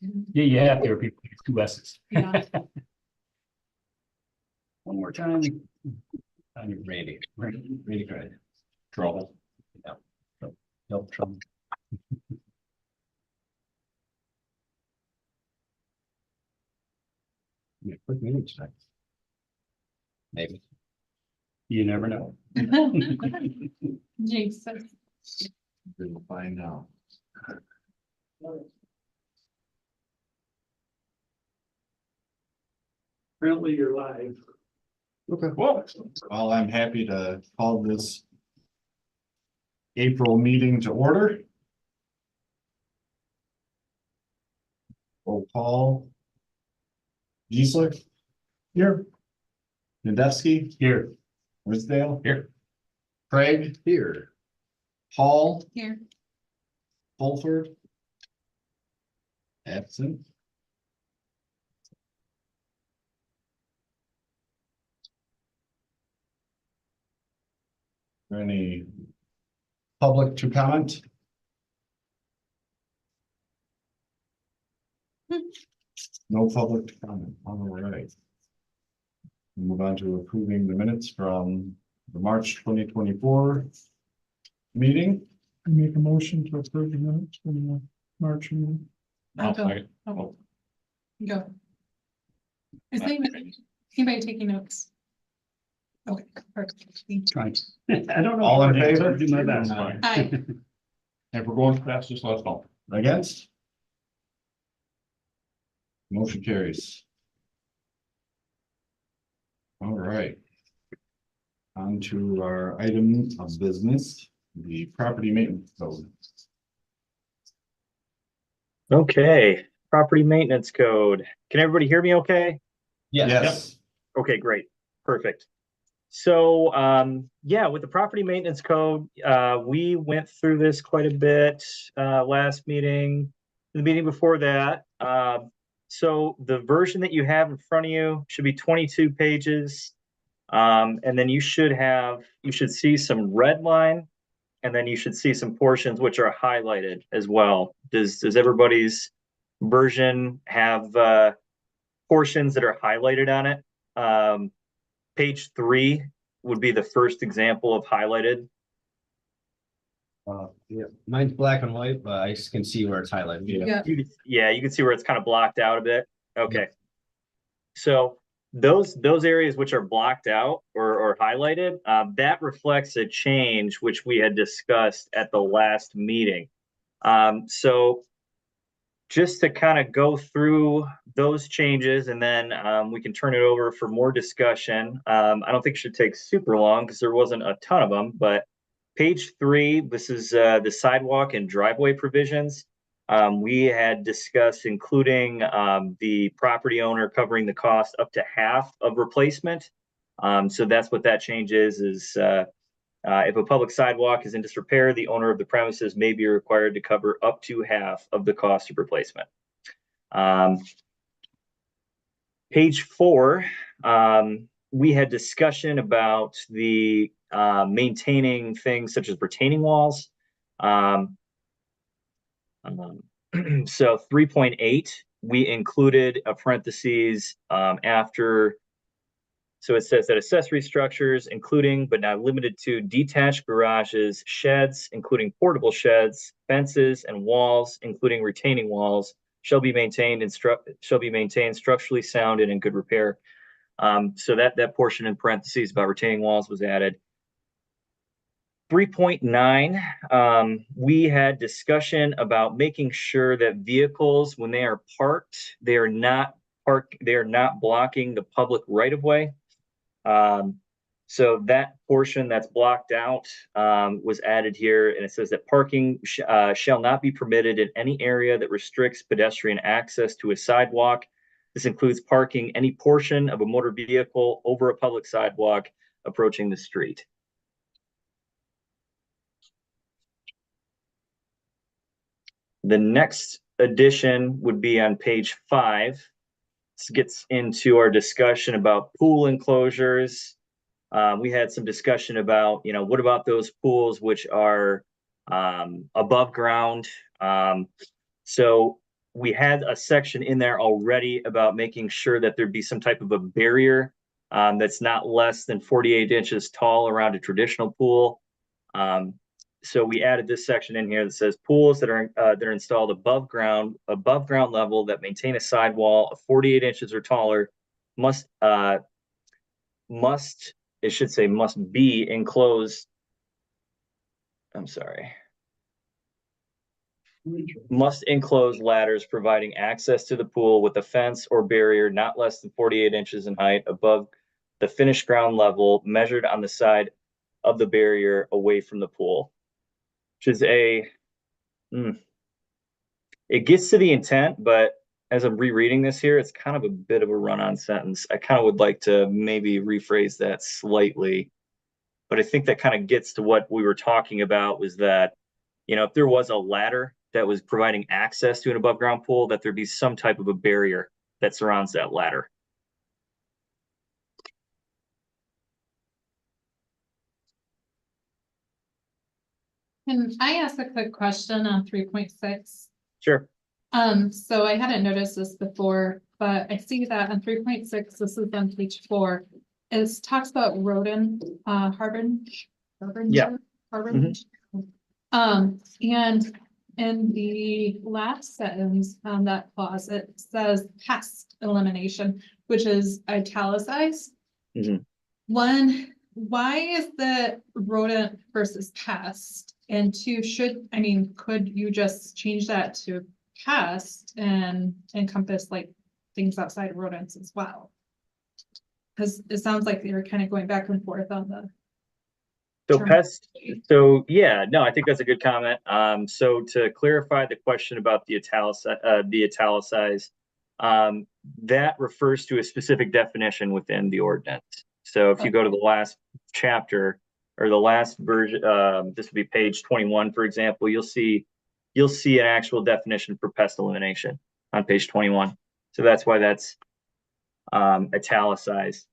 Yeah, you have to repeat two S's. Yeah. One more time. I'm ready. Ready, good. Trouble. Yeah. Help trouble. Yeah, quick meeting tonight. Maybe. You never know. Jesus. We'll find out. Apparently you're live. Okay. Well, I'm happy to call this April meeting to order. Roll call. Giesler. Here. Nadevsky. Here. Risdale. Here. Craig. Here. Paul. Here. Fulford. Absent. Any public to comment? No public to comment. All right. Move on to approving the minutes from the March 2024 meeting. I make a motion to approve the minutes from the March meeting. I'll go. second. Oh. Go. Is anybody taking notes? Okay, perfect. Trying. I don't know. All in favor? Do my best. Hi. If we're going fast, just let us know. Against? Motion carries. All right. On to our item of business, the property maintenance code. Okay, property maintenance code. Can everybody hear me okay? Yes. Okay, great, perfect. So, yeah, with the property maintenance code, we went through this quite a bit, last meeting, the meeting before that. So the version that you have in front of you should be 22 pages. And then you should see some red line, and then you should see some portions which are highlighted as well. Does everybody's version have portions that are highlighted on it? Page 3 would be the first example of highlighted. Yeah, mine's black and white, but I can see where it's highlighted. Yeah. Yeah, you can see where it's kind of blocked out a bit. Okay. So those areas which are blocked out or highlighted, that reflects a change which we had discussed at the last meeting. So just to kind of go through those changes, and then we can turn it over for more discussion. I don't think it should take super long because there wasn't a ton of them, but page 3, this is the sidewalk and driveway provisions. We had discussed including the property owner covering the cost up to half of replacement. So that's what that change is if a public sidewalk is in disrepair, the owner of the premises may be required to cover up to half of the cost of replacement. Page 4, we had discussion about the maintaining things such as retaining walls. So 3.8, we included a parentheses after. So it says that accessory structures, including but not limited to detached garages, sheds, including portable sheds, fences, and walls, including retaining walls, shall be maintained structurally sound and in good repair. So that portion in parentheses about retaining walls was added. 3.9, we had discussion about making sure that vehicles, when they are parked, they are not blocking the public right of way. So that portion that's blocked out was added here, and it says that parking shall not be permitted in any area that restricts pedestrian access to a sidewalk. This includes parking any portion of a motor vehicle over a public sidewalk approaching the street. The next addition would be on page 5. This gets into our discussion about pool enclosures. We had some discussion about, what about those pools which are above ground? So we had a section in there already about making sure that there'd be some type of a barrier that's not less than 48 inches tall around a traditional pool. So we added this section in here that says pools that are installed above ground level that maintain a sidewall of 48 inches or taller must be enclosed. I'm sorry. Must enclose ladders providing access to the pool with a fence or barrier not less than 48 inches in height above the finished ground level measured on the side of the barrier away from the pool. Which is it gets to the intent, but as I'm rereading this here, it's kind of a bit of a run-on sentence. I kind of would like to maybe rephrase that slightly, but I think that kind of gets to what we were talking about, was that, if there was a ladder that was providing access to an above ground pool, that there'd be some type of a barrier that surrounds that ladder. Can I ask a quick question on 3.6? Sure. So I hadn't noticed this before, but I see that on 3.6, this is on page 4. It talks about rodent harbinger. Yeah. And in the last sentence on that clause, it says pest elimination, which is italicized. Mhm. One, why is the rodent versus pest? And two, could you just change that to pest and encompass like things outside of rodents as well? Because it sounds like they're kind of going back and forth on the. So term. pest, so yeah, no, I think that's a good comment. So to clarify the question about the italicized, that refers to a specific definition within the ordinance. So if you go to the last chapter or the last version, this would be page 21, for example, you'll see an actual definition for pest elimination on page 21. So that's why that's italicized.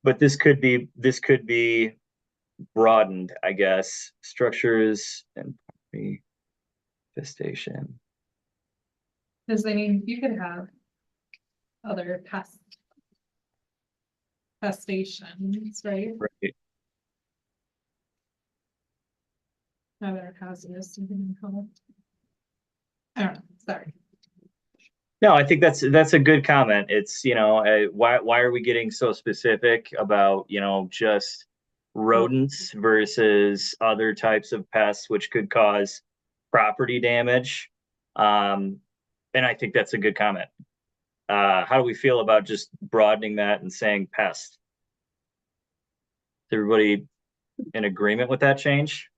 But this could be broadened, I guess. Structures and infestation. Because you could have other pestations, right? Right. Other hazardous to human health. I don't know, sorry. No, I think that's a good comment. It's, why are we getting so specific about, just rodents versus other types of pests which could cause property damage? And I think that's a good comment. How do we feel about just broadening that and saying pest? Is everybody in agreement with that change?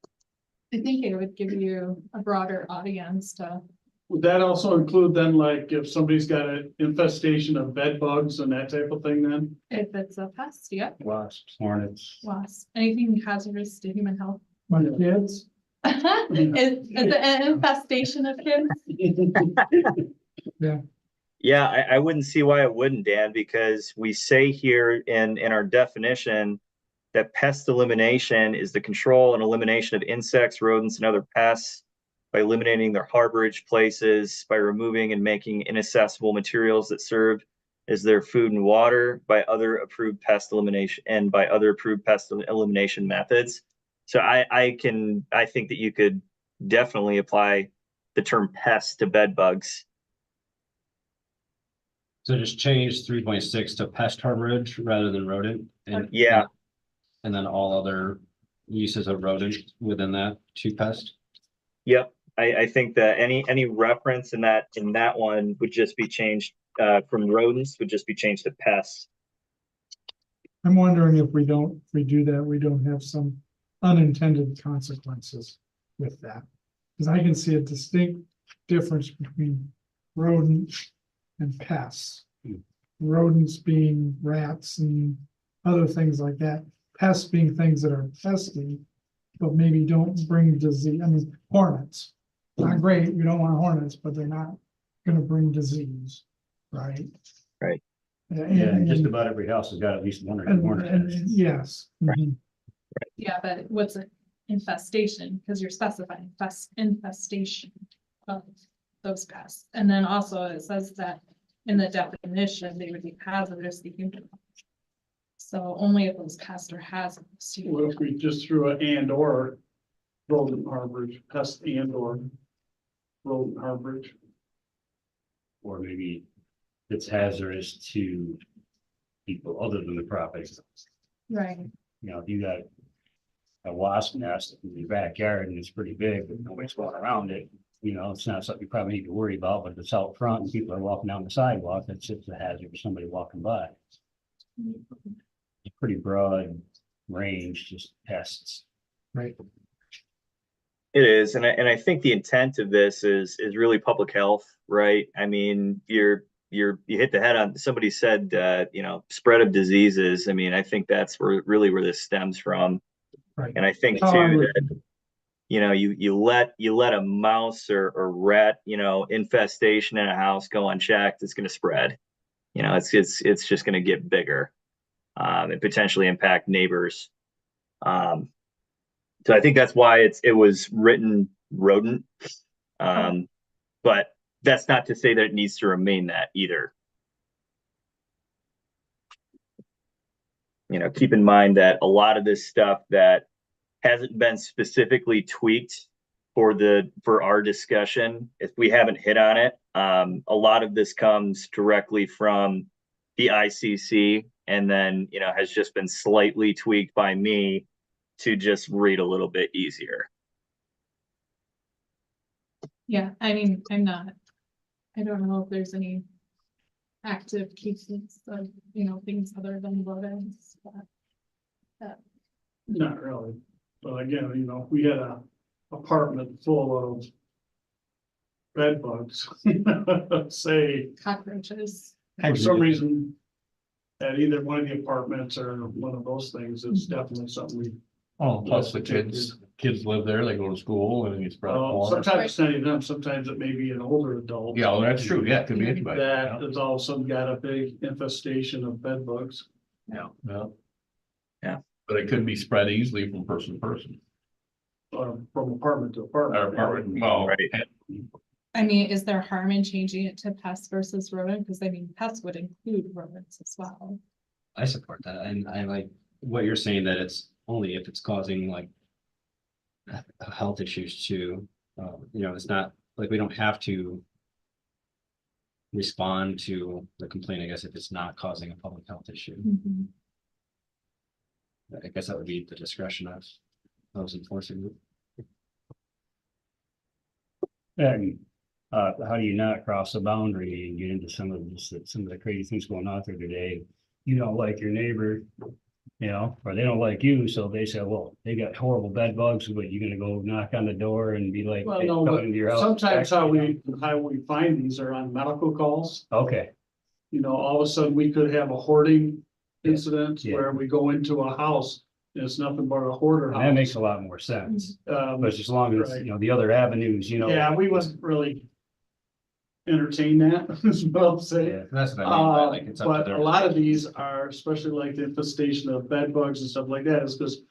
I think it would give you a broader audience to. Would that also include then, like, if somebody's got an infestation of bed bugs and that type of thing then? If it's a pest, yep, Wasps, hornets. wasp, anything hazardous to human health. My kids? Is it an infestation of kids? Yeah, I wouldn't see why it wouldn't, Dan, because we say here in our definition that pest elimination is the control and elimination of insects, rodents, and other pests by eliminating their harborage places, by removing and making inaccessible materials that serve as their food and water, by other approved pest elimination methods. So I think that you could definitely apply the term pest to bed bugs. So just change 3.6 to pest harborage rather than rodent. Yeah. And then all other uses of rodent within that to pest. Yep. I think that any reference in that one would just be changed from rodents would just be changed to pests. I'm wondering if we do that, we don't have some unintended consequences with that. Because I can see a distinct difference between rodents and pests. Rodents being rats and other things like that. Pests being things that are pesty, but maybe don't bring disease. I mean, hornets. Not great, we don't want hornets, but they're not gonna bring disease, right? Right. And Just about every house has got at least one or two hornets. yes. Mhm. Yeah, but what's an infestation? Because you're specifying infestation of those pests. And then also it says that in the definition, they would be hazardous to human. So only if those pests are hazardous to What human. if we just threw an and or rodent harborage, pest and or rodent harborage? Or maybe it's hazardous to people other than the property. Right, You know, if you got a wasp nest in your backyard and it's pretty big, but nobody's going around it, you know, it's not something you probably need to worry about, but if it's out front and people are walking down the sidewalk, it's just a hazard for somebody walking by. It's a pretty broad range, just pests. Right. It is, and I think the intent of this is really public health, right? I mean, you hit the head on, somebody said, you know, spread of diseases. I mean, I think that's where this stems from. Right. And I think How I too would- that, you know, you let a mouse or rat, you know, infestation in a house go unchecked, it's gonna spread. You know, it's just gonna get bigger, and potentially impact neighbors. So I think that's why it was written rodent. But that's not to say that it needs to remain that either. You know, keep in mind that a lot of this stuff that hasn't been specifically tweaked for our discussion, if we haven't hit on it, a lot of this comes directly from the ICC and then, you know, has just been slightly tweaked by me to just read a little bit easier. yeah, I mean, I don't know if there's any active cases of, you know, things other than rodents, but. Not really. But again, you know, if we had a apartment full of bed bugs, say, Cockroaches. for some reason, at either one of the apartments or one of those things, it's definitely something we. Oh, plus the kids live there, they go to school and you spread more. Sometimes it's not even them, sometimes it may be an older adult. Yeah, well, that's true. Yeah, it could be anybody. That has all of a sudden got a big infestation of bed bugs. Yeah. Yeah. But it could be spread easily from person to person. From apartment to apartment. Or apartment, well, Right. I mean, is there harm in changing it to pest versus rodent? Because I mean, pests would include rodents as well. I support that, and I like what you're saying, that it's only if it's causing like health issues too. You know, it's not like we don't have to respond to the complaint, I guess, if it's not causing a public health issue. Mhm. I guess that would be the discretion of those enforcing it. And how do you not cross the boundary and get into some of the crazy things going on there today? You don't like your neighbor, you know, or they don't like you, so they say, well, they got horrible bed bugs, but you're gonna go knock on the door and be like, Well, hey, no, come but into your house. sometimes how we find these are on medical calls. Okay, You know, all of a sudden we could have a hoarding incident Yeah. where we go into a house and it's nothing but a hoarder and that makes house. a lot more sense, but Um, as long as, Right. you know, the other avenues, you know. yeah, we wasn't really entertain that, is what I'm saying. Yeah, that's what I mean, by, like, it's up to But their. a lot of these are, especially like the infestation of bed bugs and stuff like that, is because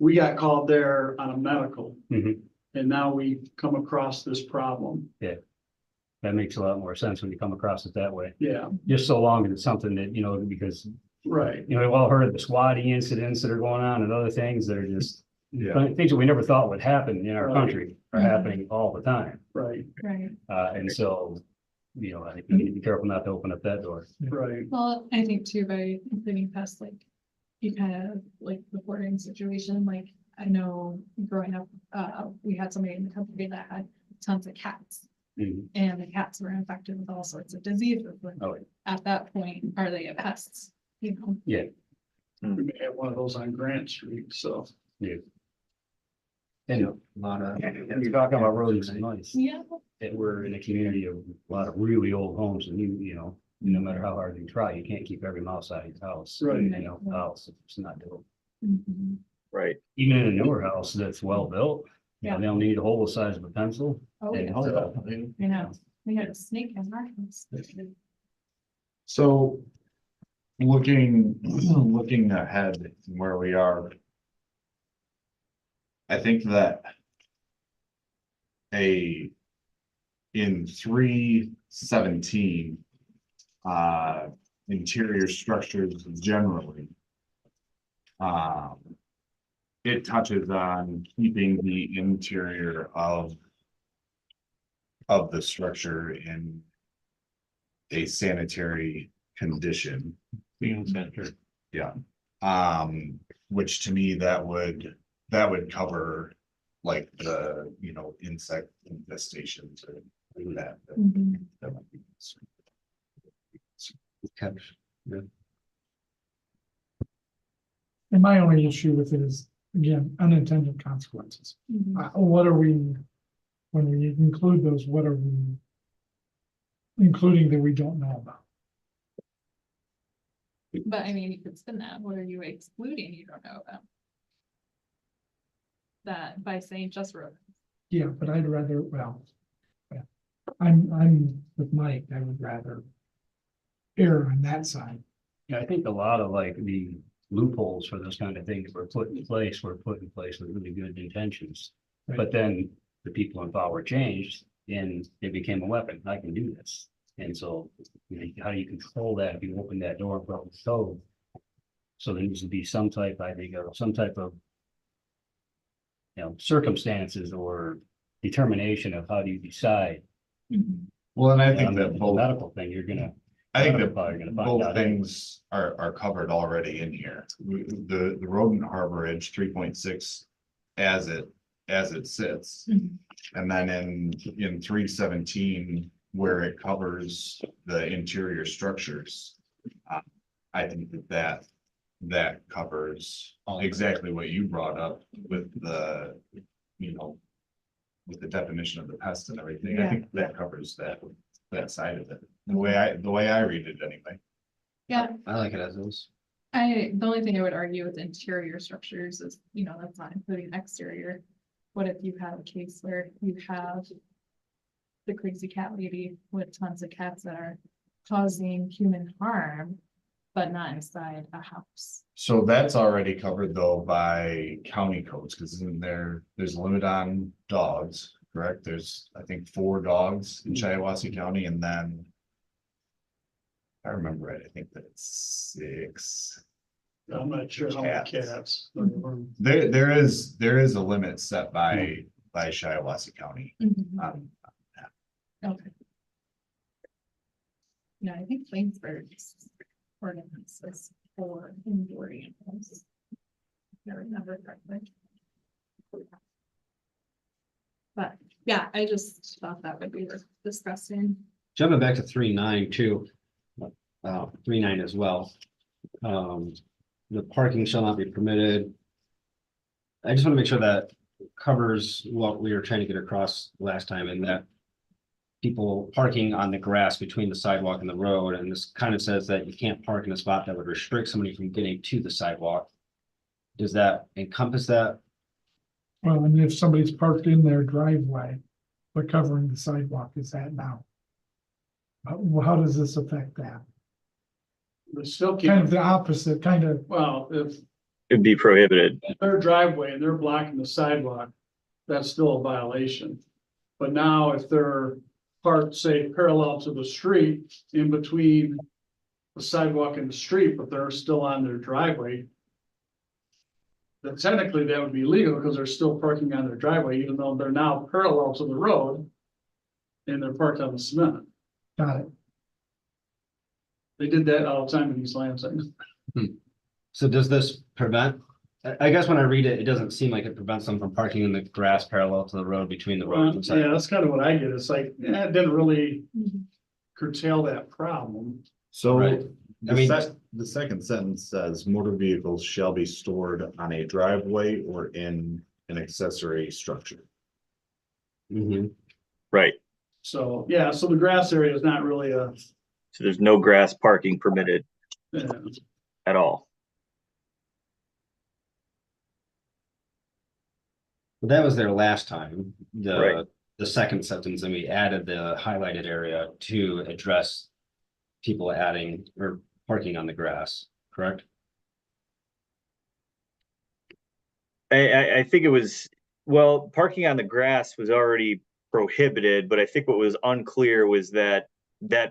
we got called there on a medical. Mhm. And now we come across this problem. That makes a lot more sense when you come across it that way, Yeah, just so long as it's something that, you know, because, right. you know, we've all heard of the swatting incidents that are going on and other things that are just. Yeah. Things that we never thought would happen in our Right. country are Mhm. happening all the time. Right, Right. And so, you know, I think we need to be careful not to open up that door. right. Well, I think too, by including pests, like, you kind of, like, the hoarding situation, like, I know growing up, we had somebody in the company that had tons of cats. Mhm. And the cats were infected with all sorts of diseases. Like, Oh, yeah. at that point, are they a pests? You know? We may have one of those on Grant Street, so. And a lot of, and you're talking about rodents and mice, Yeah. that we're in a community of a lot of really old homes, and you know, no matter how hard you try, you can't keep every mouse out of your house. Right. You know, house, it's not doable. Mhm. Right. Even in a newer house that's well built, you know, Yeah. they don't need a hole the size of a pencil. Oh, And, yeah. I know. We had a snake in our house. So looking ahead where we are. I think that a in 317. Interior structures generally. It touches on keeping the interior of the structure in a sanitary condition. Being center. Yeah. Which to me, that would cover like the, insect infestations or that. Mhm. That might be. And my only issue with it is, again, unintended consequences. Mhm. What are we, when we include those, what are we including that we don't know about? But I mean, you could spin that, what are you excluding you don't know about? That by saying just rodents. Yeah, but I'd rather, well, yeah. I'm with Mike, I would rather err on that side. Yeah, I think a lot of like the loopholes for those kind of things were put in place with really good intentions. Right. But then the people in power changed and it became a weapon. I can do this. And so, how do you control that if you open that door from the stove? So there needs to be some type, I think, of some type of circumstances or determination of how do you decide. Well, and I On think the that both, medical thing, I think that probably gonna find both out. things are covered already in here. The rodent harborage 3.6 as it sits. Mhm. And then in 317, where it covers the interior structures. I think that covers exactly what you brought up with the, with the definition of the pest and everything. I Yeah. think that covers that side of it. The way I read it anyway. Yeah, I like it as is. the only thing I would argue with interior structures is, that's not including exterior. What if you have a case where you have the crazy cat lady with tons of cats that are causing human harm, but not inside a house? So that's already covered though by county codes, because there's a limit on dogs, correct? There's, I think, 4 dogs in Shiawassee County, and then if I remember right, I think that it's 6. I'm not sure how many cats. There is a limit set by Shiawassee County. Um, Okay. No, I think Laingsburg's ordinance is for indoor animals. If I remember correctly. But yeah, I just thought that would be disgusting. Jumping back to 3.9 too. 3.9 as well. The parking shall not be permitted. I just want to make sure that covers what we were trying to get across last time, and that people parking on the grass between the sidewalk and the road, and this kind of says that you can't park in a spot that would restrict somebody from getting to the sidewalk. Does that encompass that? Well, and if somebody's parked in their driveway, but covering the sidewalk, is that now? How does this affect that? But still Kind of keep, the opposite, kind of, well, if It'd be prohibited. their driveway and they're blocking the sidewalk, that's still a violation. But now if they're parked, say, parallel to the street, in between the sidewalk and the street, but they're still on their driveway, then technically that would be legal because they're still parking on their driveway, even though they're now parallel to the road and they're parked on the cement. got it. They did that all the time in East Lansing. So does this prevent? I guess when I read it, it doesn't seem like it prevents them from parking in the grass parallel to the road between the road and Yeah, sidewalk. that's kind of what I get. It's like, it didn't really Mhm. curtail that problem. So Right. the second sentence says motor vehicles shall be stored on a driveway or in an accessory structure. Mhm. Right. So, yeah, so the grass area is not really So there's no grass parking permitted uh, at all. But that was there last time, Right. the second sentence, and we added the highlighted area to address people adding or parking on the grass, correct? I think it was, well, parking on the grass was already prohibited, but I think what was unclear was that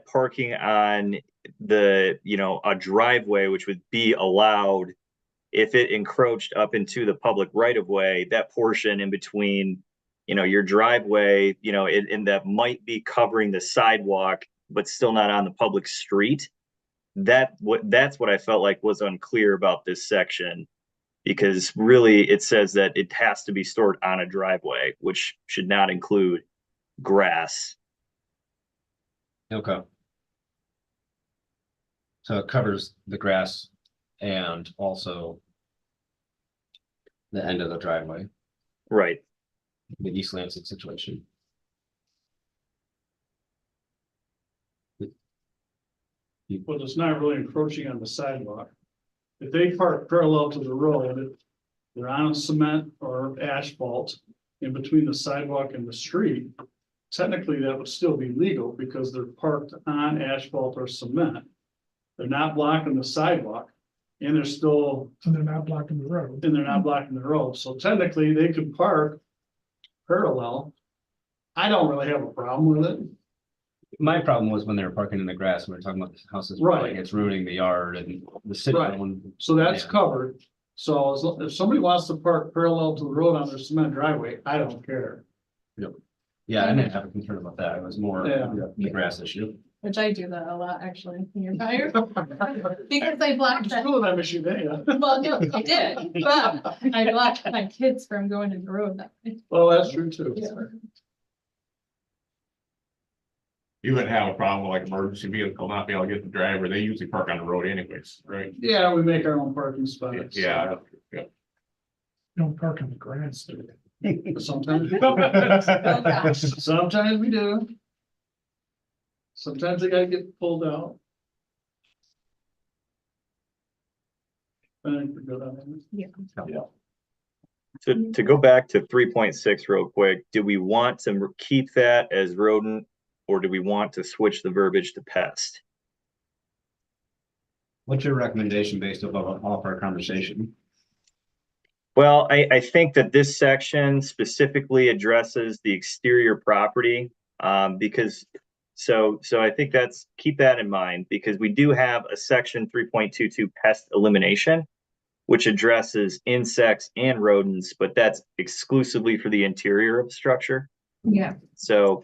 parking on the, a driveway, which would be allowed if it encroached up into the public right of way, that portion in between, your driveway, and that might be covering the sidewalk, but still not on the public street. That's what I felt like was unclear about this section. Because really it says that it has to be stored on a driveway, which should not include grass. Okay. So it covers the grass and also the end of the driveway, Right. the East Lansing situation. But it's not really encroaching on the sidewalk. If they park parallel to the road, they're on cement or asphalt in between the sidewalk and the street. Technically, that would still be legal because they're parked on asphalt or cement. They're not blocking the sidewalk and they're still, And they're not blocking the road. and they're not blocking the road. So technically they could park parallel. I don't really have a problem with it. My problem was when they were parking in the grass, we were talking about the houses, Right. like it's ruining the yard and the city. Right. So that's Yeah. covered. So if somebody wants to park parallel to the road on their cement driveway, I don't care. Yeah, I didn't have a concern about that. It was more Yeah. the grass issue. Which I do that a lot, actually, when you're tired. Because I blocked that. School that issue, yeah. Well, no, I did, but I blocked my kids from going in the road that way. Well, that's true too. You wouldn't have a problem with like emergency vehicle not being able to get the driver. They usually park on the road anyways, right? Yeah, we make our own parking spots. Yeah. Don't park on the grass. do they? Sometimes, Oh, gosh. sometimes we do. Sometimes they gotta get pulled out. I think we're good on that. To go back to 3.6 real quick, do we want to keep that as rodent or do we want to switch the verbiage to pest? What's your recommendation based off of our conversation? Well, I think that this section specifically addresses the exterior property, because so I think keep that in mind because we do have a section 3.22 pest elimination, which addresses insects and rodents, but that's exclusively for the interior of the structure. Yeah, So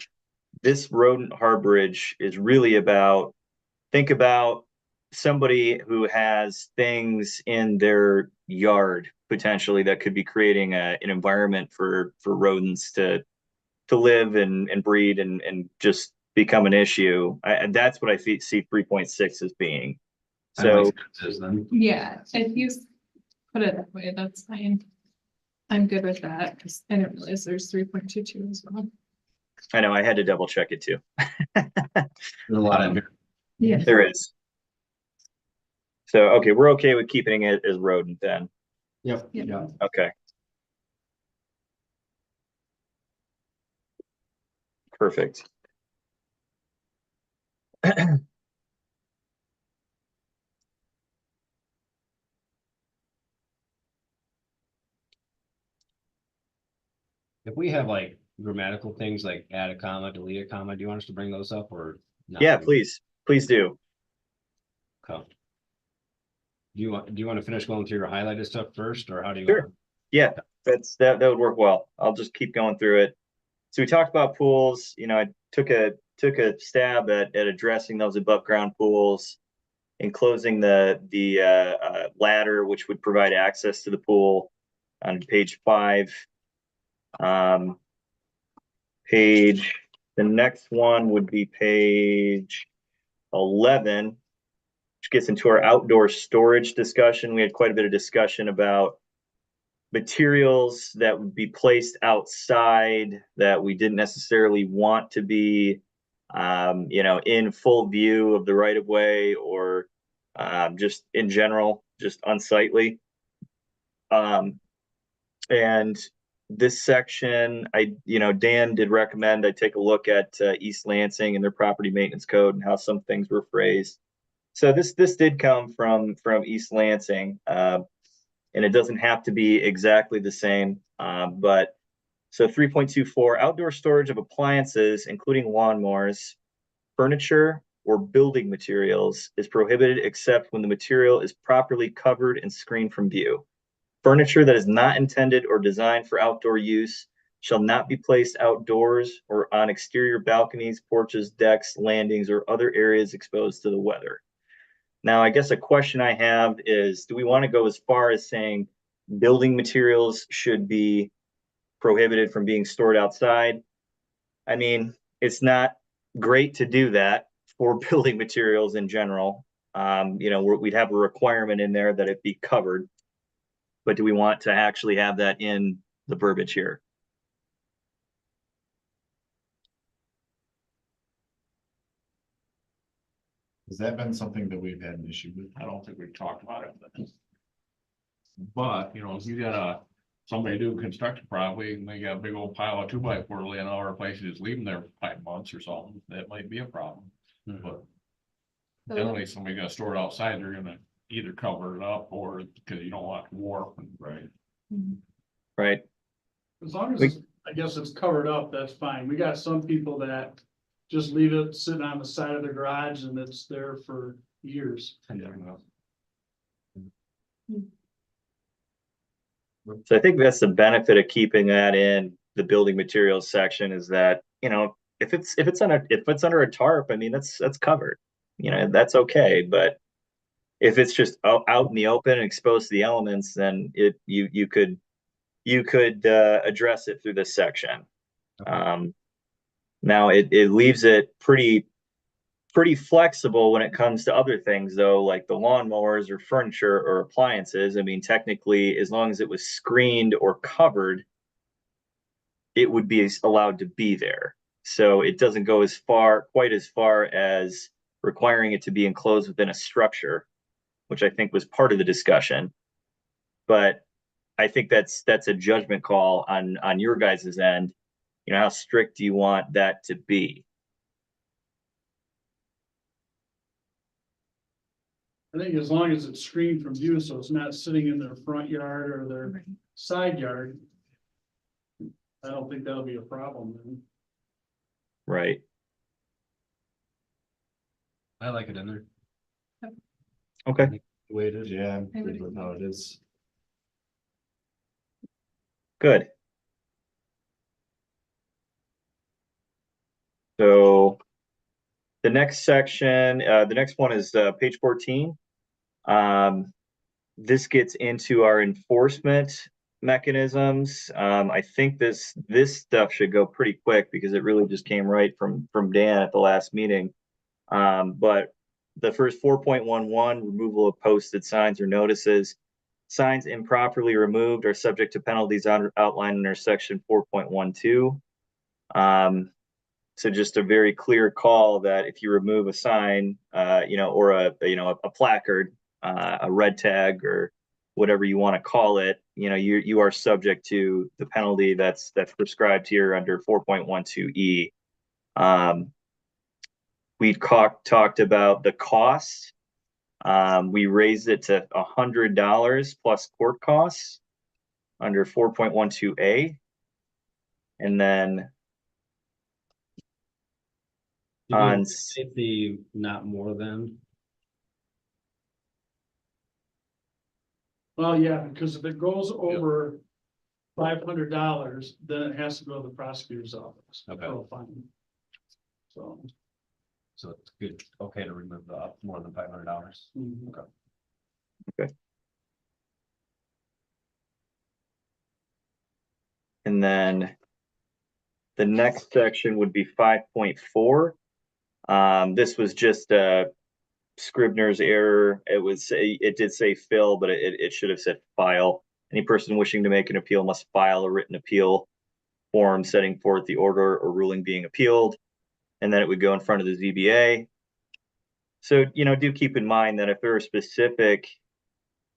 this rodent harborage is really about, think about somebody who has things in their yard potentially that could be creating an environment for rodents to live and breed and just become an issue. And that's what I see 3.6 as being. So yeah, if you put it that way, that's fine. I'm good with that, because I didn't realize there's 3.22 as well. I know I had to double check it too. There's a lot in here. Yeah. There is. So, okay, we're okay with keeping it as rodent then. Yep. Yeah. Yeah. Okay. Perfect. If we have like grammatical things like add a comma, delete a comma, do you want us to bring those up or? not? Yeah, please do. Okay. Do you want to finish going through your highlighted stuff first or how do you? Sure. Yeah, that would work well. I'll just keep going through it. So we talked about pools, I took a stab at addressing those above ground pools, enclosing the ladder, which would provide access to the pool on page 5. The next one would be page 11, which gets into our outdoor storage discussion. We had quite a bit of discussion about materials that would be placed outside that we didn't necessarily want to be, in full view of the right of way or just in general, just unsightly. And this section, Dan did recommend I take a look at East Lansing and their property maintenance code and how some things were phrased. So this did come from East Lansing, and it doesn't have to be exactly the same, but So 3.24, outdoor storage of appliances, including lawnmowers, furniture, or building materials is prohibited except when the material is properly covered and screened from view. Furniture that is not intended or designed for outdoor use shall not be placed outdoors or on exterior balconies, porches, decks, landings, or other areas exposed to the weather. Now, I guess a question I have is, do we want to go as far as saying building materials should be prohibited from being stored outside? I mean, it's not great to do that for building materials in general. We'd have a requirement in there that it be covered. But do we want to actually have that in the verbiage here? Has that been something that we've had an issue with? I don't think we've talked about it. But, if you got somebody do construction probably, and they got a big old pile of 2x4 laying all over place, and just leave them there for 5 months or something, that might be a problem. But generally, somebody gonna store it outside, they're gonna either cover it up or because you don't want warp and right. Right. As long as, I guess it's covered up, that's fine. We got some people that just leave it sitting on the side of the garage and it's there for years. So I think that's the benefit of keeping that in the building materials section is that, if it's under a tarp, I mean, that's covered, that's okay. But if it's just out in the open and exposed to the elements, then you could address it through this section. Now it leaves it pretty flexible when it comes to other things, though, like the lawnmowers or furniture or appliances. I mean, technically, as long as it was screened or covered, it would be allowed to be there. So it doesn't go quite as far as requiring it to be enclosed within a structure, which I think was part of the discussion. But I think that's a judgment call on your guys' end. How strict do you want that to be? I think as long as it's screened from view, so it's not sitting in their front yard or their side yard. I don't think that'll be a problem then. Right. I like it in there. Okay. The way it is. Yeah, I'm I would good with how it is. Good. So the next section, the next one is page 14. This gets into our enforcement mechanisms. I think this stuff should go pretty quick because it really just came right from Dan at the last meeting. But the first 4.11, removal of posted signs or notices. Signs improperly removed are subject to penalties outlined in our section 4.12. So just a very clear call that if you remove a sign, or a placard, a red tag or whatever you want to call it, you are subject to the penalty that's prescribed here under 4.12E. We talked about the cost. We raised it to $100 plus court costs under 4.12A. And then on Safety, not more than. Well, yeah, because if it goes over $500, then it has to go to the prosecutor's office. Okay. for a fine. So. So it's good, okay to remove the more than $500. Mhm. Okay. And then the next section would be 5.4. This was just a Scribner's error. It did say fill, but it should have said file. Any person wishing to make an appeal must file a written appeal form setting forth the order or ruling being appealed. And then it would go in front of the ZBA. So, do keep in mind that if there are specific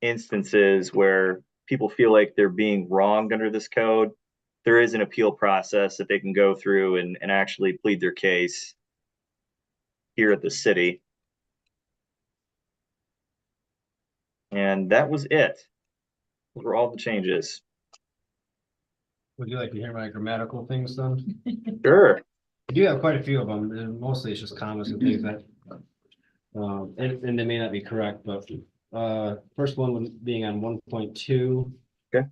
instances where people feel like they're being wronged under this code, there is an appeal process that they can go through and actually plead their case here at the city. And that was it. Those were all the changes. Would you like to hear my grammatical things then? Sure. I do have quite a few of them, and mostly it's just commas and things that. And they may not be correct, but, first one being on 1.2. Okay.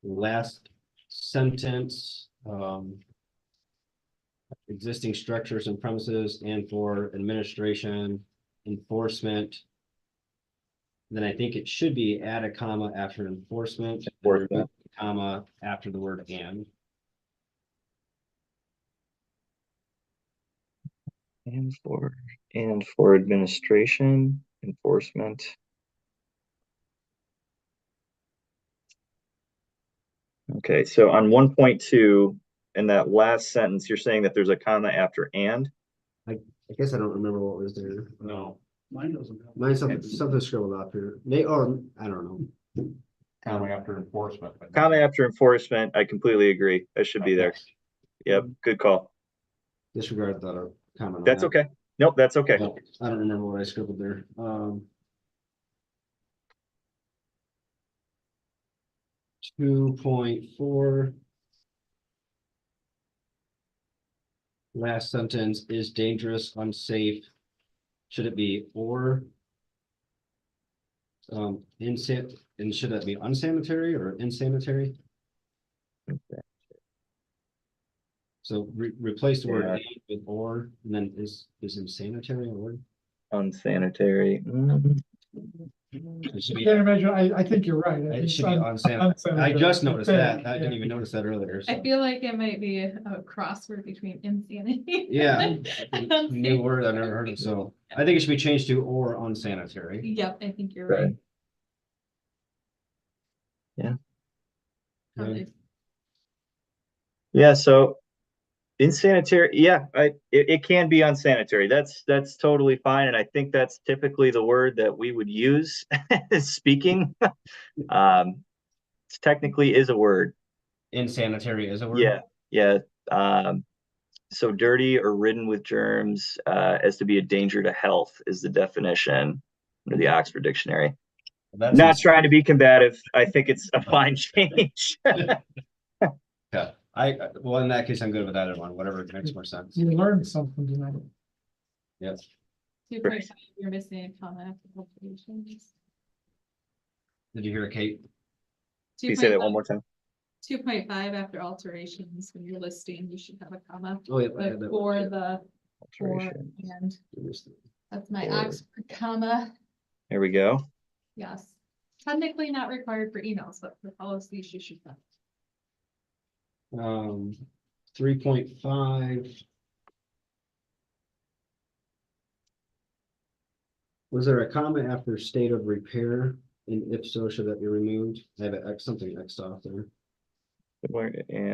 Last sentence, existing structures and premises and for administration, enforcement. Then I think it should be add a comma after enforcement. Enforcement. Comma after the word and. And for administration, enforcement. Okay, so on 1.2, in that last sentence, you're saying that there's a comma after and? I guess I don't remember what was there. No, Mine doesn't have. Mine's something scribbled out here. Or I don't know. coming after enforcement. but- Comma after enforcement, I completely agree. That should be there. Yep, good call. Disregard the comment. on That's that. okay. Nope, that's okay. Well, I don't remember what I scribbled there. 2.4. Last sentence is dangerous, unsafe. Should it be or? And should that be unsanitary or insanitary? So replace the word Yeah. "and" with or, and then is insanitary a word? Unsanitary. It should I be, can't imagine, I think you're right. I it think should be unsanitary. I unsanitary. just noticed that. I Yeah. didn't even notice that earlier. I so. feel like it might be a crossword between insanity. Yeah, and new word, I've never heard of, so I think it should be changed to or unsanitary. Yep, I think you're Right. right. Yeah. Okay. Yeah, so insanitary, yeah, it can be unsanitary. That's totally fine. And I think that's typically the word that we would use speaking. It technically is a word. Insanitary is a word? Yeah, yeah. So dirty or ridden with germs, as to be a danger to health is the definition under the Oxford Dictionary. That's Not trying to be combative. I think it's a fine change. Yeah, well, in that case, I'm good with that one, whatever makes more sense. You learned something tonight. Yes. 2.5, you're missing a comma after alterations. Did you hear Kate? Can you say that one more time? 2.5 after alterations, when you're listing, you should have a comma. Oh, yeah. I But had that for one, the, for, Alteration. and too. that's my For. Oxford comma, There we go. yes. Technically not required for emails, but for policies, you should have. 3.5. Was there a comma after state of repair? And if so, should that be removed? I have something Xed off there.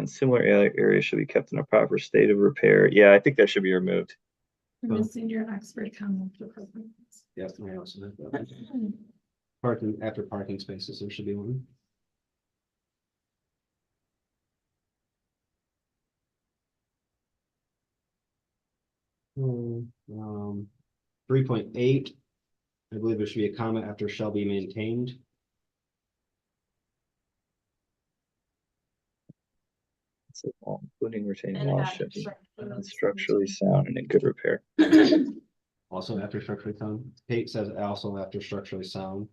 Similar areas should be kept in a proper state of repair. Yeah, I think that should be removed. You're missing your Oxford comma. for programs. Yeah, I also have that. Parking, after parking spaces, there should be one. Hmm, 3.8. I believe there should be a comma after shall be maintained. So, including retaining And walls add should be structurally structurally sound and in good repair. Also after structurally sound. Kate says also after structurally sound.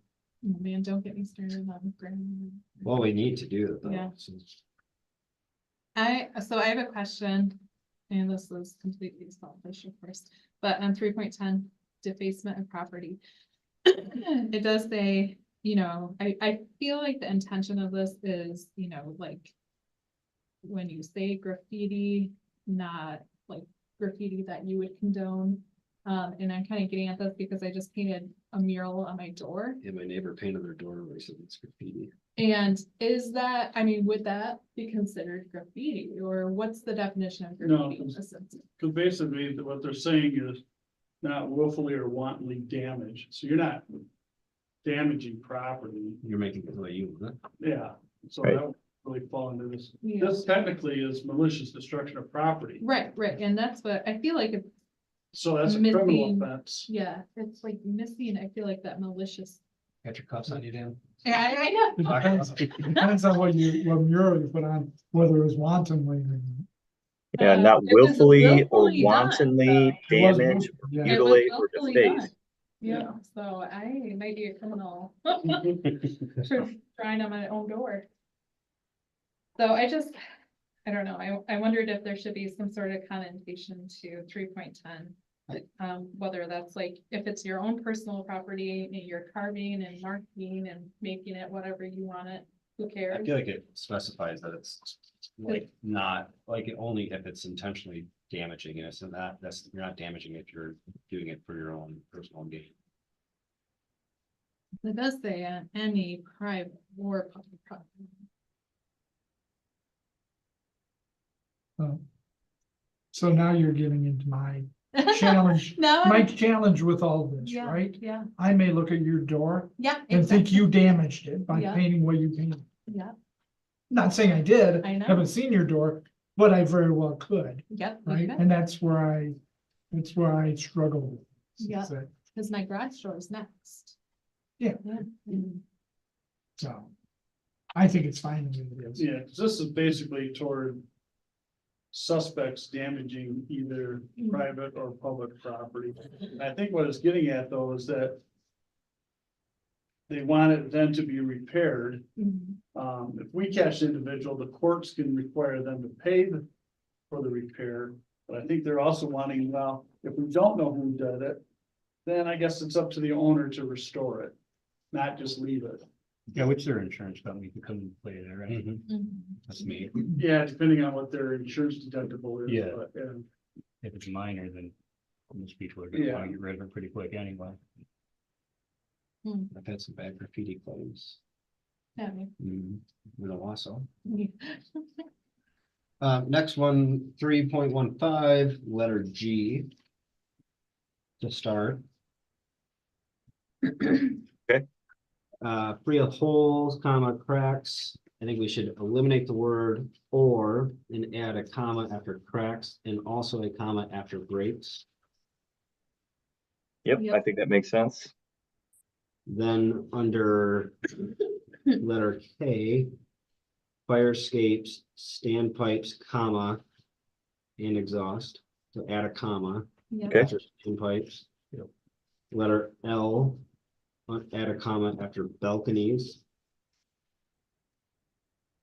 Oh, man, don't get me started on grammar. Well, we need to do it though. Yeah. since- So I have a question, and this is completely selfish, of course, but on 3.10, defacement of property. It does say, I feel like the intention of this is, like, when you say graffiti, not like graffiti that you would condone. And I'm kind of getting at this because I just painted a mural on my door. Yeah, my neighbor painted their door and they said it's graffiti. And would that be considered graffiti, or what's the definition of No, graffiti? in this instance? Because basically what they're saying is not willfully or wantonly damage, so you're not damaging property, You're making it the way you want it. yeah, so Right. that would really fall into this. Yeah. This technically is malicious destruction of property, Right, and that's what, I feel like, so that's a criminal Missing- offense. yeah, it's like missing, I feel like that malicious Got your cuffs on you, Dan? Yeah, I know. Depends on what mural you put on, whether it was wantonly or. Yeah, not It was willfully or willfully done, wantonly so. It was damage, willful, yeah. It was mutilate, or willfully done. deface. Yeah, so I might be a criminal for trying on my own door. So I don't know, I wondered if there should be some sort of connotation to 3.10. Whether that's like, if it's your own personal property, and you're carving and marking and making it whatever you want it, who I cares? feel like it specifies that it's like not, like only if it's intentionally damaging it, so you're not damaging if you're doing it for your own personal gain. It does say any private or public property. So now you're getting into my challenge, No, my challenge with all this, yeah, right? yeah, I may look at your door yeah. and think exactly. you damaged it by Yeah. painting what you painted. Yeah, Not saying I did. I know. Haven't seen your door, but I very well could, yep, you right? could. And that's where I struggle with. Yeah. So- Cause my garage door is next. Yeah. Mm. So I think it's fine the way it is. Yeah, 'cause this is basically toward suspects damaging either Mm. private or public property. And I think what it's getting at though is that they want it then to be repaired. Mhm. If we catch the individual, the courts can require them to pay for the repair. But I think they're also wanting, well, if we don't know who did it, then I guess it's up to the owner to restore it, not just leave it. Yeah, which their insurance company could come and play there, right? Mhm. That's me. Yeah, depending on what their insurance deductible is. Yeah. But, If it's minor, then most people are gonna Yeah. wanna get rid of it pretty quick anyway. I've had some bad graffiti claims Yeah, in Owasso. maybe. Next one, 3.15, letter G. To start. Okay. Free of holes, comma, cracks. I think we should eliminate the word or and add a comma after cracks and also a comma after breaks. Yep, I Yep. think that makes sense. Then under letter K, fire escapes, standpipes, comma, and exhaust. So add a comma Yeah. Okay. after standpipes. Letter L, add a comma after balconies.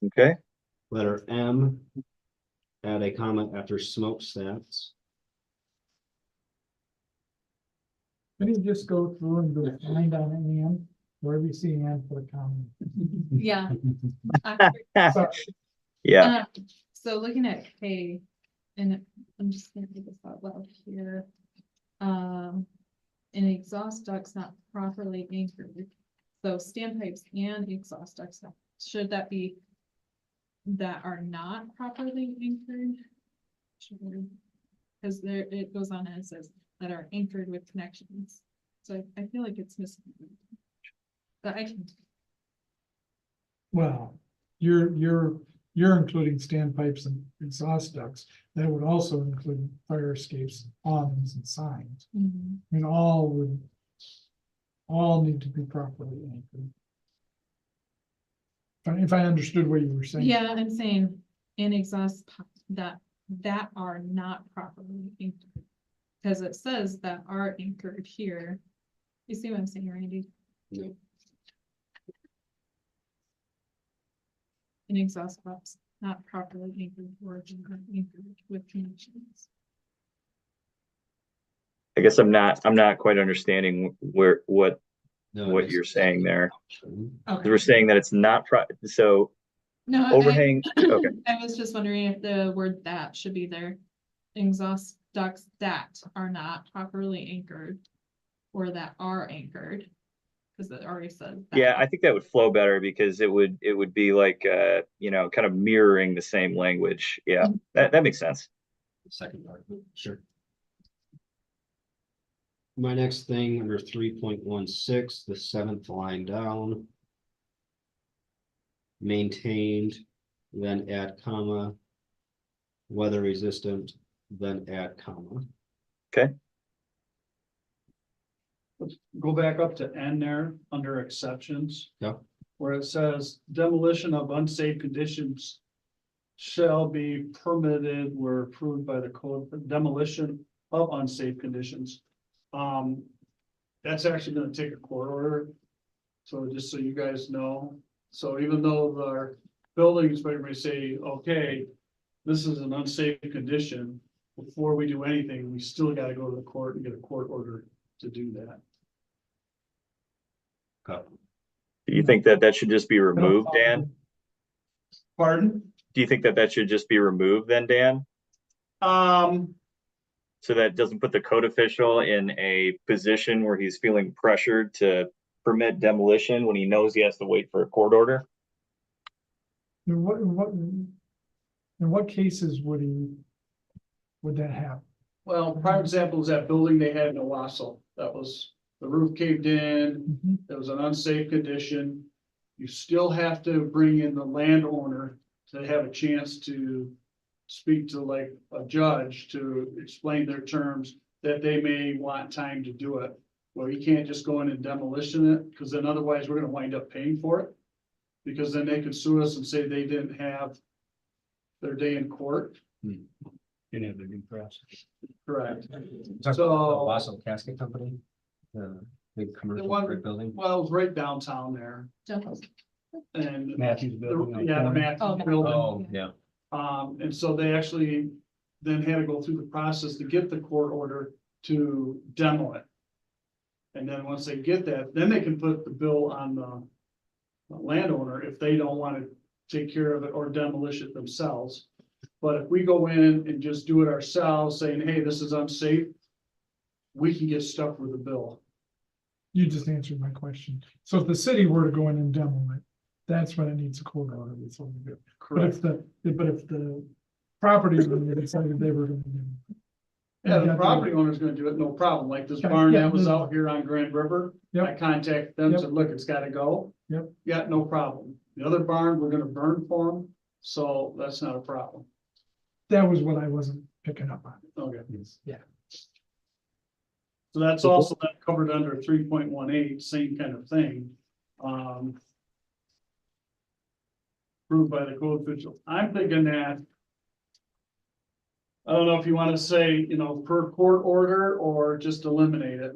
Okay, Letter M, add a comma after smokestacks. Can you just go through and go find on and wherever you see and put a comment? Yeah. So, yeah, So looking at K, and I'm just gonna read this out loud here. An exhaust duct's not properly anchored. So standpipes and exhaust ducts, should that be that are not properly anchored? Because there, it goes on and it says that are anchored with connections. So I feel like it's missing. But I can, well, you're including standpipes and exhaust ducts. That would also include fire escapes, awnings and signs. mhm. I mean, all need to be properly anchored. If I understood what you were saying. Yeah, I'm saying in that are not properly anchored. Because it says that are anchored here. You see what I'm saying, Randy? Yep. In exhaust box, not properly anchored or anchored with connections. I guess I'm not quite understanding what No, what it you're makes saying sense. there. Okay. We're saying that it's not so No, overhang, okay, I was just wondering if the word that should be there. Exhaust ducts that are not properly anchored. Or that are anchored. Because it already says. that. yeah, I think that would flow better because it would be like kind of mirroring the same language. Yeah, Mhm. that makes sense. Second part, sure. My next thing under 3.16, the seventh line down. Maintained, then add comma. Weather resistant, then add comma. Okay. let's go back up to N there, under exceptions. Yeah. Where it says demolition of unsafe conditions shall be permitted where approved by the code, demolition of unsafe conditions. That's actually gonna take a court order. So just so you guys know, so even though our building inspector may say, okay, this is an unsafe condition, before we do anything, we still gotta go to the court and get a court order to do that. Do you think that that should just be removed, Dan? Pardon? Do you think that that should just be removed then, Dan? Um, So that doesn't put the code official in a position where he's feeling pressured to permit demolition when he knows he has to wait for a court order? In what cases would that happen? well, prime example is that building they had in Owasso, that was, the roof caved in, Mhm. it was an unsafe condition. You still have to bring in the landowner to have a chance to speak to like a judge to explain their terms that they may want time to do it. Well, you can't just go in and demolition it, because then otherwise we're gonna wind up paying for it. Because then they could sue us and say they didn't have their day in court. Didn't have the due process. Correct. Talk So- about the Wausau Casket Company, the big commercial one- brick building. Well, it was right downtown there and, Matthews building. on the yeah, the corner. Matthews building. Oh, yeah. And so they actually then had to go through the process to get the court order to demo it. And then once they get that, then they can put the bill on the landowner if they don't want to take care of it or demolish it themselves. But if we go in and just do it ourselves, saying, hey, this is unsafe, we can get stuck with the bill. You just answered my question. So if the city were to go in and demo it, that's when it needs a court order. That's all we do. But if the property owner decided they were gonna do it. Yeah, the property owner's gonna do it, no problem, like this Okay, barn yeah, that was no. out here on Grand River. Yep. I contacted them, Yep. said, look, it's gotta go. Yep. Yeah, no problem. The other barn, we're gonna burn for them, so that's not a problem. That was what I wasn't picking up on. Okay. Yeah. So that's also not covered under 3.18, same kind of thing. Approved by the code official. I'm thinking that. I don't know if you want to say, per court order or just eliminate it.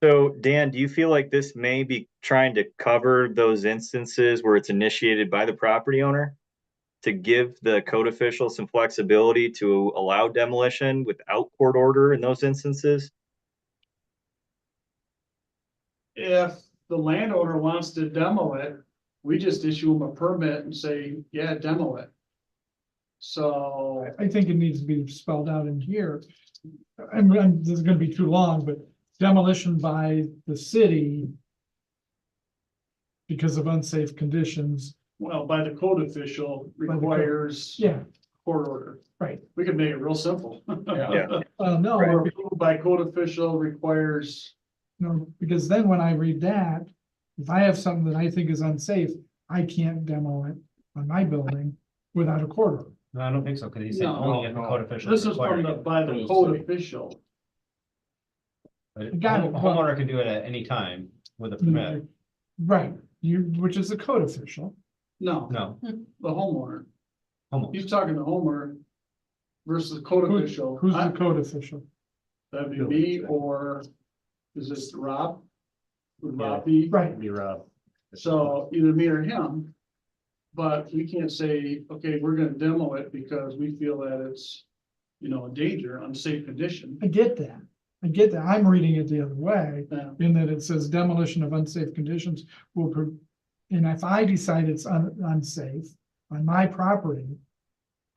So Dan, do you feel like this may be trying to cover those instances where it's initiated by the property owner? To give the code official some flexibility to allow demolition without court order in those instances? If the landowner wants to demo it, we just issue them a permit and say, yeah, demo it. So, I think it needs to be spelled out in here. This is gonna be too long, but demolition by the city because of unsafe conditions. well, by the code official By the code. requires Yeah, court order. right. We could make it real simple. Yeah. No, Or approved by code official requires, no, because then when I read that, if I have something that I think is unsafe, I can't demo it on my building without a court order. No, I don't think so, because he said No, only if the code official. this is from the, by the code official. Got it. Homeowner can do it at any time with a permit. Right, which is a code official. No, No, the homeowner. homeowner. He's talking to homeowner versus code Who- official. Who's the code official? That'd be me or is this Rob? Would Rob be? Right, Be Rob. So either me or him. But we can't say, okay, we're gonna demo it because we feel that it's, a danger, unsafe condition. I get that. I get that. I'm reading it the other way, Yeah. in that it says demolition of unsafe conditions and if I decide it's unsafe on my property,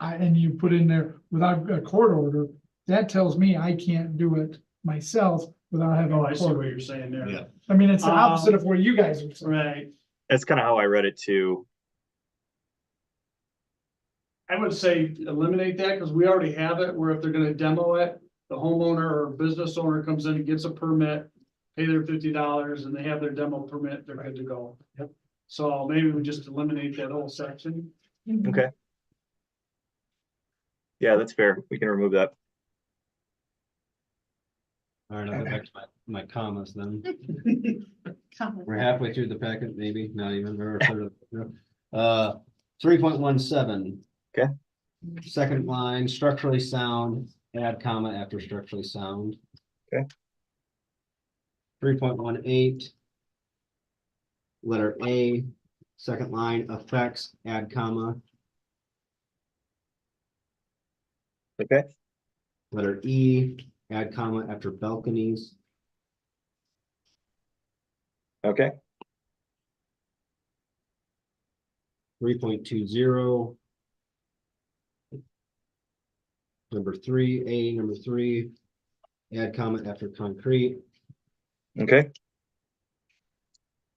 and you put in there without a court order, that tells me I can't do it myself without having Oh, a I see court what order. you're saying there. Yeah. I mean, it's the opposite of what you guys are saying. Right. That's kind of how I read it too. I would say eliminate that because we already have it where if they're gonna demo it, the homeowner or business owner comes in and gets a permit, pay their $50 and they have their demo permit, they're good to go. Yep. So maybe we just eliminate that whole section. Okay. Yeah, that's fair. We can remove that. All right, I'll go back to my commas then. Comment. We're halfway through the packet, maybe, not even, or a third of it through. 3.17. Okay. Second line, structurally sound, add comma after structurally sound. Okay. 3.18. Letter A, second line, effects, add comma. Okay, Letter E, add comma after balconies. okay, 3.20. Number 3, number 3, add comment after concrete. okay.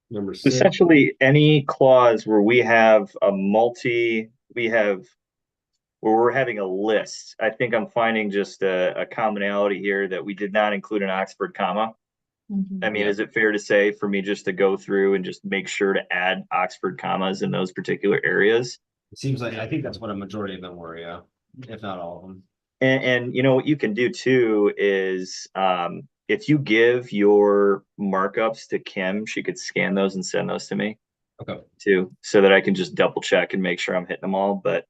Number 6, Essentially, any clause where we have where we're having a list, I think I'm finding just a commonality here that we did not include an Oxford comma. Mhm. I mean, is it fair to say for me just to go through and just make sure to add Oxford commas in those particular areas? it seems like, I think that's what a majority of them were, yeah, if not all of them. And you know what you can do too is if you give your markups to Kim, she could scan those and send those to me Okay. too, so that I can just double check and make sure I'm hitting them all. But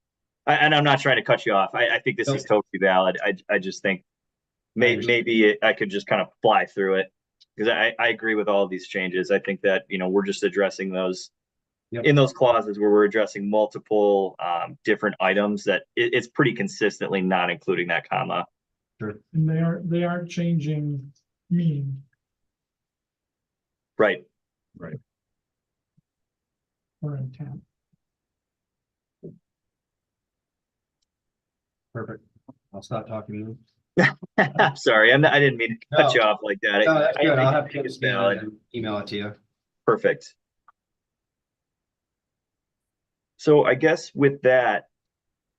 and I'm not trying to cut you off. I think this is totally valid. I just think maybe I could just kind of fly through it because I agree with all of these changes. I think that we're just addressing those Yep. in those clauses where we're addressing multiple different items that it's pretty consistently not including that comma. And they aren't changing meaning Right. or intent. Perfect. I'll stop talking I'm sorry. I didn't mean to cut No. you off like that. now. No, that's good. I'll have think Kim it's scan valid. it and email it to you. Perfect. So I guess with that,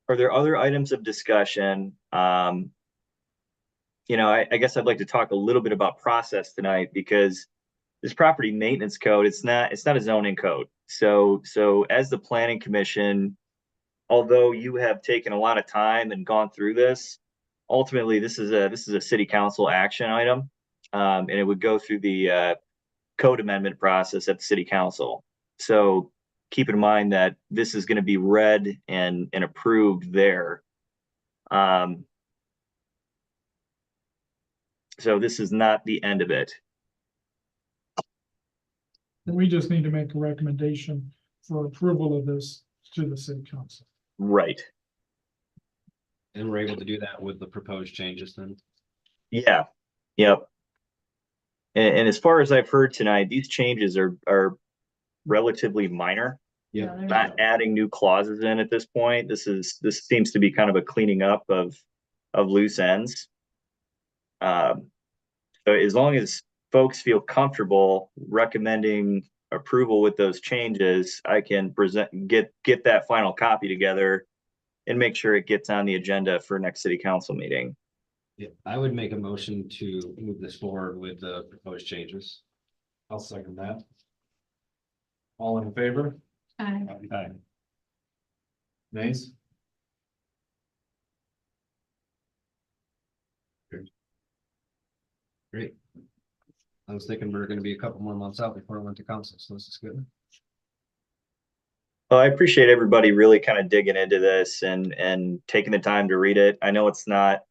are there other items of discussion? I guess I'd like to talk a little bit about process tonight because this property maintenance code, it's not a zoning code. So as the planning commission, although you have taken a lot of time and gone through this, ultimately this is a city council action item. And it would go through the code amendment process at the city council. So keep in mind that this is going to be read and approved there. So this is not the end of it. And we just need to make a recommendation for approval of this to the city council. Right. And we're able to do that with the proposed changes then. Yeah. Yep. And as far as I've heard tonight, these changes are relatively minor. Yeah. Not adding new clauses in at this point. This seems to be kind of a cleaning up of loose ends. So as long as folks feel comfortable recommending approval with those changes, I can get that final copy together and make sure it gets on the agenda for next city council meeting. Yeah, I would make a motion to move this forward with the proposed changes. I'll second that. All in favor? Aye. Aye. Nays? Great. I was thinking we were gonna be a couple more months out before it went to council, so this is good. Well, I appreciate everybody really kind of digging into this and taking the time to read it. I know it's not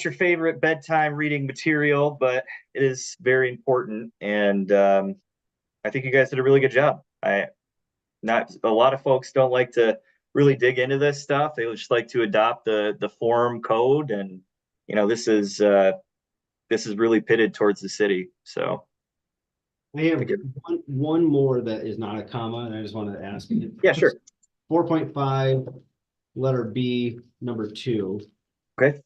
your favorite bedtime reading material, but it is very important. And I think you guys did a really good job. Not a lot of folks don't like to really dig into this stuff. They just like to adopt the form code. And, this is really pitted towards the city. So I have one more that is not a comma, and I just wanted to ask. yeah, sure. 4.5, letter B, number 2. Okay.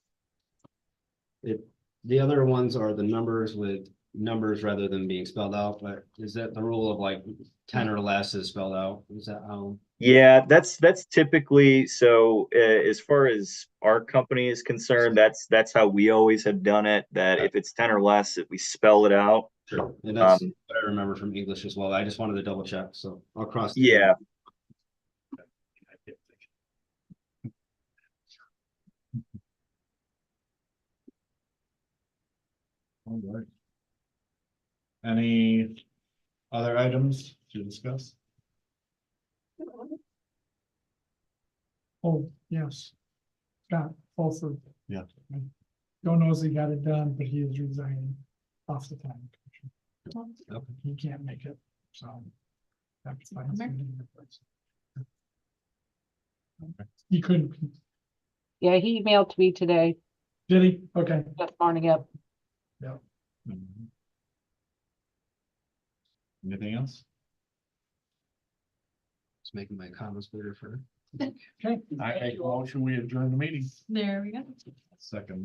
The other ones are the numbers with numbers rather than being spelled out, but is that the rule of like 10 or less is spelled out? Is that how? Yeah, that's typically so. As far as our company is concerned, that's how we always have done it. That if it's 10 or less, if we spell it out. Sure. And that's what I remember from English as well. I just wanted to double check, so I'll cross. Yeah. All right. Any other items to discuss? Oh, yes. Scott Fulford. Yeah. Don't know if he got it done, but he is resigning off the planning commission. Okay. He can't make it, so. have to find somebody in place. He couldn't, Yeah, he emailed to me today, did he? Okay. this morning, yep. Mhm. Anything else? Just making my comments better for. Okay. I make a motion, we adjourn the meeting. There we go. Second.